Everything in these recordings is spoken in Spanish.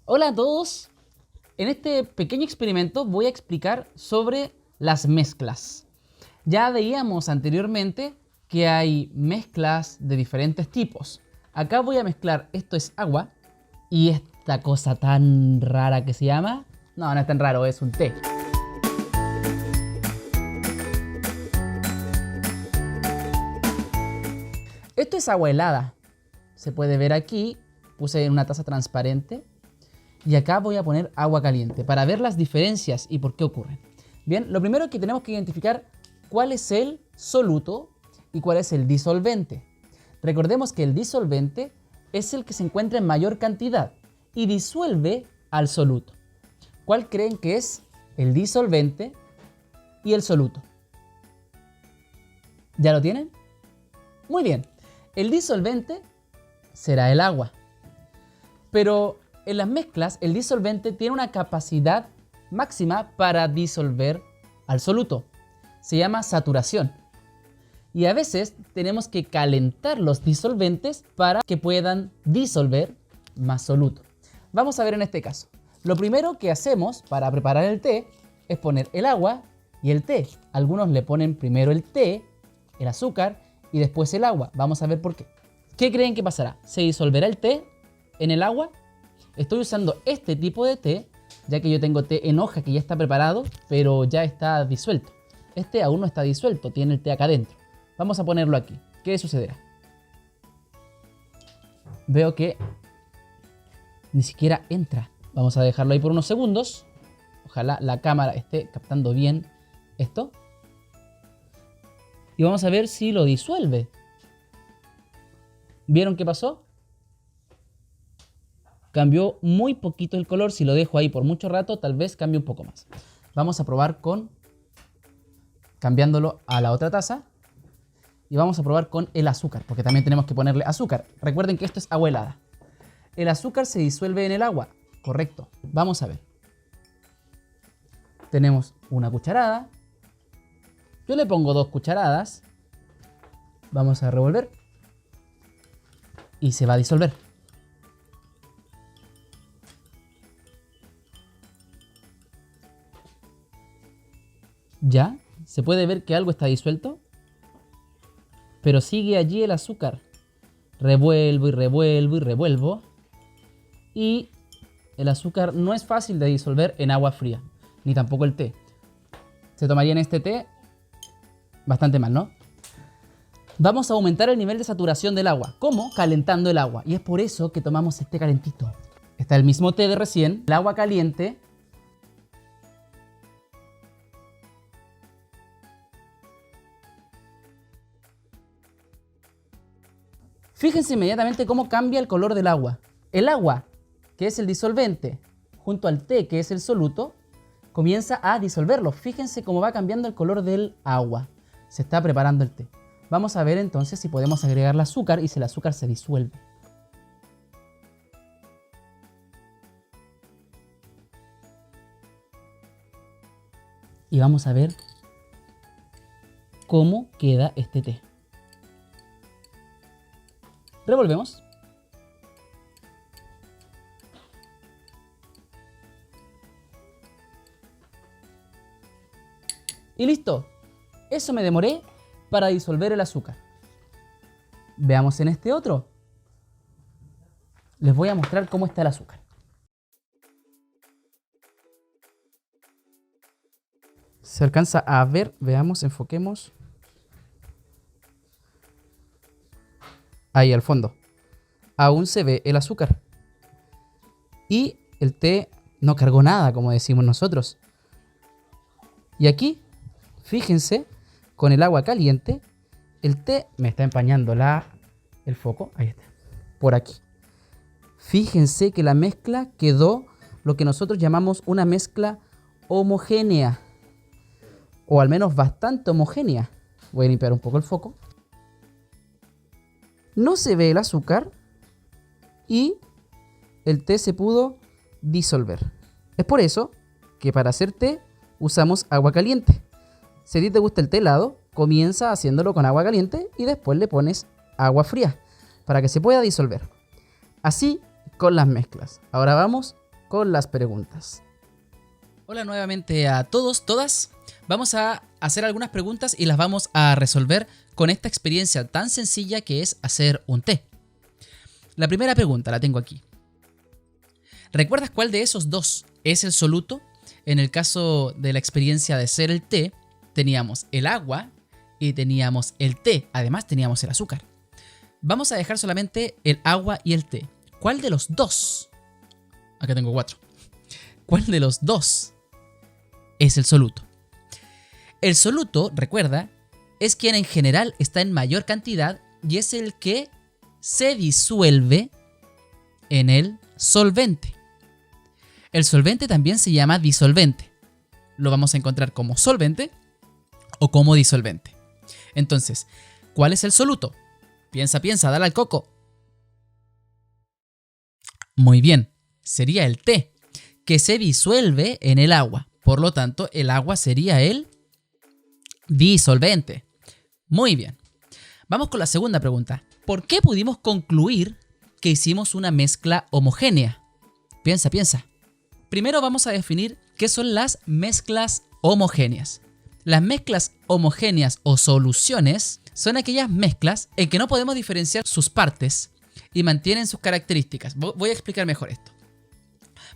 Hola a todos. En este pequeño experimento voy a explicar sobre las mezclas. Ya veíamos anteriormente que hay mezclas de diferentes tipos. Acá voy a mezclar, esto es agua, y esta cosa tan rara que se llama... No es tan raro, es un té. Esto es agua helada. Se puede ver aquí, puse en una taza transparente. Y acá voy a poner agua caliente para ver las diferencias y por qué ocurren. Bien, lo primero que tenemos que identificar cuál es el soluto y cuál es el disolvente. Recordemos que el disolvente es el que se encuentra en mayor cantidad y disuelve al soluto. ¿Cuál creen que es el disolvente y el soluto? ¿Ya lo tienen? Muy bien, el disolvente será el agua. Pero en las mezclas, el disolvente tiene una capacidad máxima para disolver al soluto. Se llama saturación. Y a veces tenemos que calentar los disolventes para que puedan disolver más soluto. Vamos a ver en este caso. Lo primero que hacemos para preparar el té es poner el agua y el té. Algunos le ponen primero el té, el azúcar y después el agua. Vamos a ver por qué. ¿Qué creen que pasará? ¿Se disolverá el té en el agua? Estoy usando este tipo de té, ya que yo tengo té en hoja que ya está preparado, pero ya está disuelto. Este aún no está disuelto, tiene el té acá adentro. Vamos a ponerlo aquí. ¿Qué sucederá? Veo que ni siquiera entra. Vamos a dejarlo ahí por unos segundos. Ojalá la cámara esté captando bien esto. Y vamos a ver si lo disuelve. ¿Vieron qué pasó? Cambió muy poquito el color. Si lo dejo ahí por mucho rato, tal vez cambie un poco más. Vamos a probar con... cambiándolo a la otra taza. Y vamos a probar con el azúcar, porque también tenemos que ponerle azúcar. Recuerden que esto es agua helada. El azúcar se disuelve en el agua. Correcto. Vamos a ver. Tenemos una cucharada. Yo le pongo 2 cucharadas. Vamos a revolver. Y se va a disolver. ¿Ya? ¿Se puede ver que algo está disuelto? Pero sigue allí el azúcar. Revuelvo y revuelvo y revuelvo. Y el azúcar no es fácil de disolver en agua fría. Ni tampoco el té. Se tomaría en este té bastante mal, ¿no? Vamos a aumentar el nivel de saturación del agua. ¿Cómo? Calentando el agua. Y es por eso que tomamos este calentito. Está el mismo té de recién. El agua caliente. Fíjense inmediatamente cómo cambia el color del agua. El agua, que es el disolvente, junto al té, que es el soluto, comienza a disolverlo. Fíjense cómo va cambiando el color del agua. Se está preparando el té. Vamos a ver entonces si podemos agregarle azúcar y si el azúcar se disuelve. Y vamos a ver cómo queda este té. Revolvemos. Y listo. Eso me demoré para disolver el azúcar. Veamos en este otro. Les voy a mostrar cómo está el azúcar. Se alcanza a ver, veamos, enfoquemos. Ahí al fondo. Aún se ve el azúcar. Y el té no cargó nada, como decimos nosotros. Y aquí, fíjense, con el agua caliente, el té me está empañando el foco. Ahí está. Por aquí. Fíjense que la mezcla quedó lo que nosotros llamamos una mezcla homogénea. O al menos bastante homogénea. Voy a limpiar un poco el foco. No se ve el azúcar y el té se pudo disolver. Es por eso que para hacer té usamos agua caliente. Si a ti te gusta el té helado, comienza haciéndolo con agua caliente y después le pones agua fría para que se pueda disolver. Así con las mezclas. Ahora vamos con las preguntas. Hola nuevamente a todos, todas. Vamos a hacer algunas preguntas y las vamos a resolver con esta experiencia tan sencilla que es hacer un té. La primera pregunta la tengo aquí. ¿Recuerdas cuál de esos dos es el soluto? En el caso de la experiencia de hacer el té, teníamos el agua y teníamos el té. Además teníamos el azúcar. Vamos a dejar solamente el agua y el té. ¿Cuál de los dos? Acá tengo 4. ¿Cuál de los dos es el soluto? El soluto, recuerda, es quien en general está en mayor cantidad y es el que se disuelve en el solvente. El solvente también se llama disolvente. Lo vamos a encontrar como solvente o como disolvente. Entonces, ¿cuál es el soluto? Piensa, dale al coco. Muy bien, sería el té, que se disuelve en el agua. Por lo tanto, el agua sería el disolvente. Muy bien. Vamos con la segunda pregunta. ¿Por qué pudimos concluir que hicimos una mezcla homogénea? Piensa. Primero vamos a definir qué son las mezclas homogéneas. Las mezclas homogéneas o soluciones son aquellas mezclas en que no podemos diferenciar sus partes y mantienen sus características. Voy a explicar mejor esto.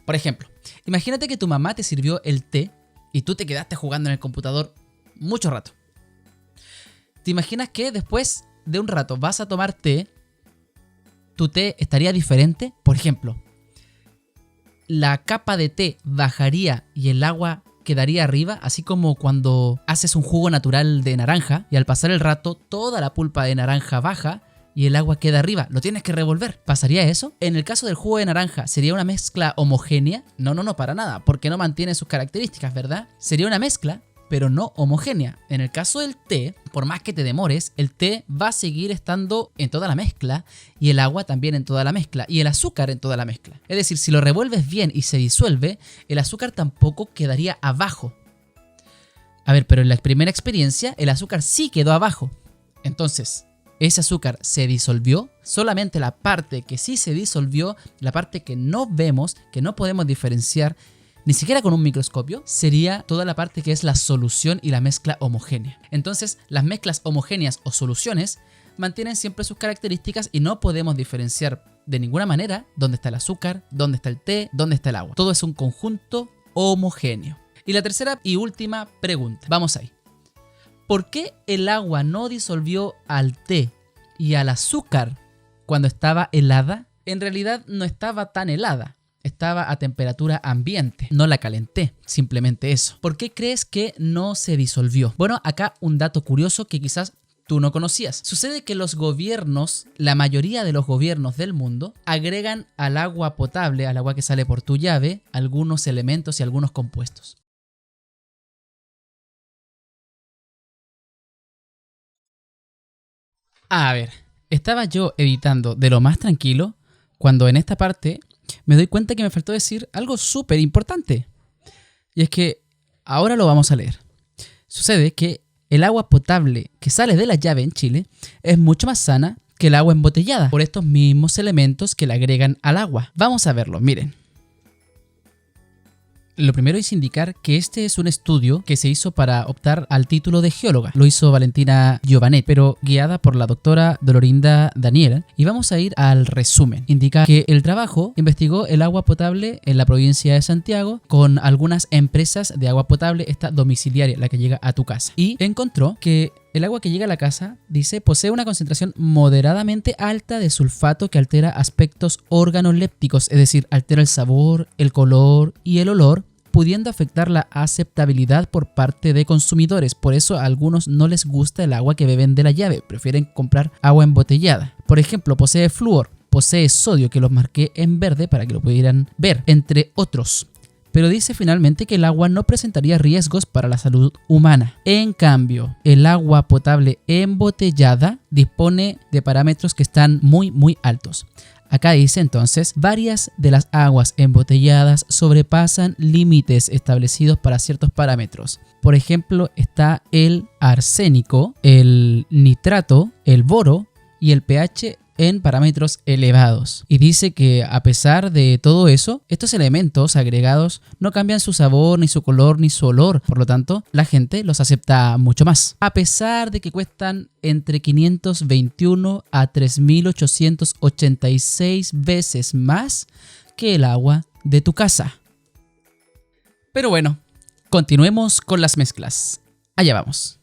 Por ejemplo, imagínate que tu mamá te sirvió el té y tú te quedaste jugando en el computador mucho rato. ¿Te imaginas que después de un rato vas a tomar té? ¿Tu té estaría diferente? Por ejemplo, la capa de té bajaría y el agua quedaría arriba, así como cuando haces un jugo natural de naranja y al pasar el rato toda la pulpa de naranja baja y el agua queda arriba. Lo tienes que revolver. ¿Pasaría eso? En el caso del jugo de naranja, ¿sería una mezcla homogénea? No, para nada, porque no mantiene sus características, ¿verdad? Sería una mezcla, pero no homogénea. En el caso del té, por más que te demores, el té va a seguir estando en toda la mezcla y el agua también en toda la mezcla y el azúcar en toda la mezcla. Es decir, si lo revuelves bien y se disuelve, el azúcar tampoco quedaría abajo. A ver, pero en la primera experiencia, el azúcar sí quedó abajo. Entonces, ese azúcar se disolvió, solamente la parte que sí se disolvió, la parte que no vemos, que no podemos diferenciar, ni siquiera con un microscopio, sería toda la parte que es la solución y la mezcla homogénea. Entonces, las mezclas homogéneas o soluciones mantienen siempre sus características y no podemos diferenciar de ninguna manera dónde está el azúcar, dónde está el té, dónde está el agua. Todo es un conjunto homogéneo. Y la tercera y última pregunta. Vamos ahí. ¿Por qué el agua no disolvió al té y al azúcar cuando estaba helada? En realidad no estaba tan helada. Estaba a temperatura ambiente, no la calenté, simplemente eso. ¿Por qué crees que no se disolvió? Bueno, acá un dato curioso que quizás tú no conocías. Sucede que los gobiernos, la mayoría de los gobiernos del mundo, agregan al agua potable, al agua que sale por tu llave, algunos elementos y algunos compuestos. A ver, estaba yo editando de lo más tranquilo cuando en esta parte me doy cuenta que me faltó decir algo súper importante. Y es que ahora lo vamos a leer. Sucede que el agua potable que sale de la llave en Chile es mucho más sana que el agua embotellada por estos mismos elementos que le agregan al agua. Vamos a verlo, miren. Lo primero es indicar que este es un estudio que se hizo para optar al título de geóloga. Lo hizo Valentina Giovanet, pero guiada por la doctora Dolorinda Daniel. Y vamos a ir al resumen. Indica que el trabajo investigó el agua potable en la provincia de Santiago con algunas empresas de agua potable, esta domiciliaria, la que llega a tu casa. Y encontró que el agua que llega a la casa, dice, posee una concentración moderadamente alta de sulfato que altera aspectos organolépticos, es decir, altera el sabor, el color y el olor, pudiendo afectar la aceptabilidad por parte de consumidores. Por eso a algunos no les gusta el agua que beben de la llave, prefieren comprar agua embotellada. Por ejemplo, posee flúor, posee sodio, que los marqué en verde para que lo pudieran ver, entre otros. Pero dice finalmente que el agua no presentaría riesgos para la salud humana. En cambio, el agua potable embotellada dispone de parámetros que están muy altos. Acá dice entonces, varias de las aguas embotelladas sobrepasan límites establecidos para ciertos parámetros. Por ejemplo, está el arsénico, el nitrato, el boro y el pH en parámetros elevados. Y dice que a pesar de todo eso, estos elementos agregados no cambian su sabor, ni su color, ni su olor. Por lo tanto, la gente los acepta mucho más. A pesar de que cuestan entre 521 a 3.886 veces más que el agua de tu casa. Pero bueno, continuemos con las mezclas. Allá vamos.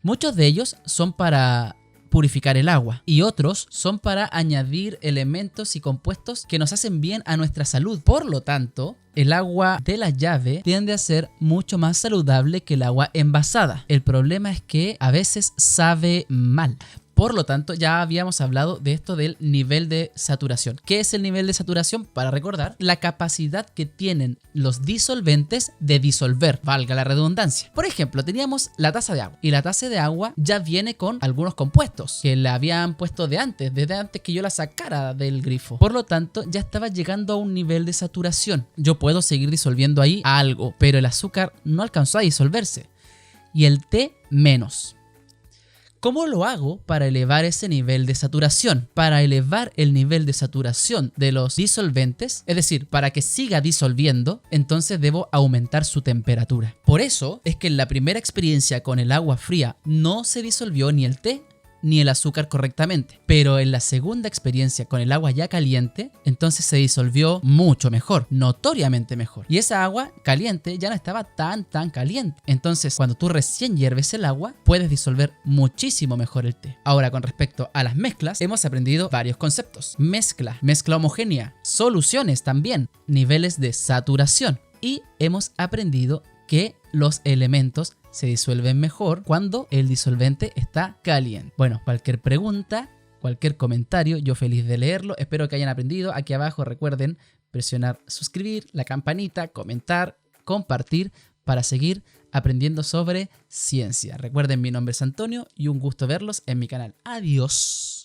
Muchos de ellos son para purificar el agua y otros son para añadir elementos y compuestos que nos hacen bien a nuestra salud. Por lo tanto, el agua de la llave tiende a ser mucho más saludable que el agua envasada. El problema es que a veces sabe mal. Por lo tanto, ya habíamos hablado de esto del nivel de saturación. ¿Qué es el nivel de saturación? Para recordar, la capacidad que tienen los disolventes de disolver, valga la redundancia. Por ejemplo, teníamos la taza de agua y la taza de agua ya viene con algunos compuestos que le habían puesto desde antes que yo la sacara del grifo. Por lo tanto, ya estaba llegando a un nivel de saturación. Yo puedo seguir disolviendo ahí algo, pero el azúcar no alcanzó a disolverse y el té menos. ¿Cómo lo hago para elevar ese nivel de saturación? Para elevar el nivel de saturación de los disolventes, es decir, para que siga disolviendo, entonces debo aumentar su temperatura. Por eso es que en la primera experiencia con el agua fría no se disolvió ni el té ni el azúcar correctamente, pero en la segunda experiencia con el agua ya caliente, entonces se disolvió mucho mejor, notoriamente mejor, y esa agua caliente ya no estaba tan caliente. Entonces cuando tú recién hierves el agua puedes disolver muchísimo mejor el té. Ahora, con respecto a las mezclas, hemos aprendido varios conceptos: mezcla homogénea, soluciones también, niveles de saturación, y hemos aprendido que los elementos se disuelven mejor cuando el disolvente está caliente. Bueno, cualquier pregunta, cualquier comentario, yo feliz de leerlo. Espero que hayan aprendido. Aquí abajo recuerden presionar suscribir, la campanita, comentar, compartir para seguir aprendiendo sobre ciencia. Recuerden, mi nombre es Antonio y un gusto verlos en mi canal. Adiós.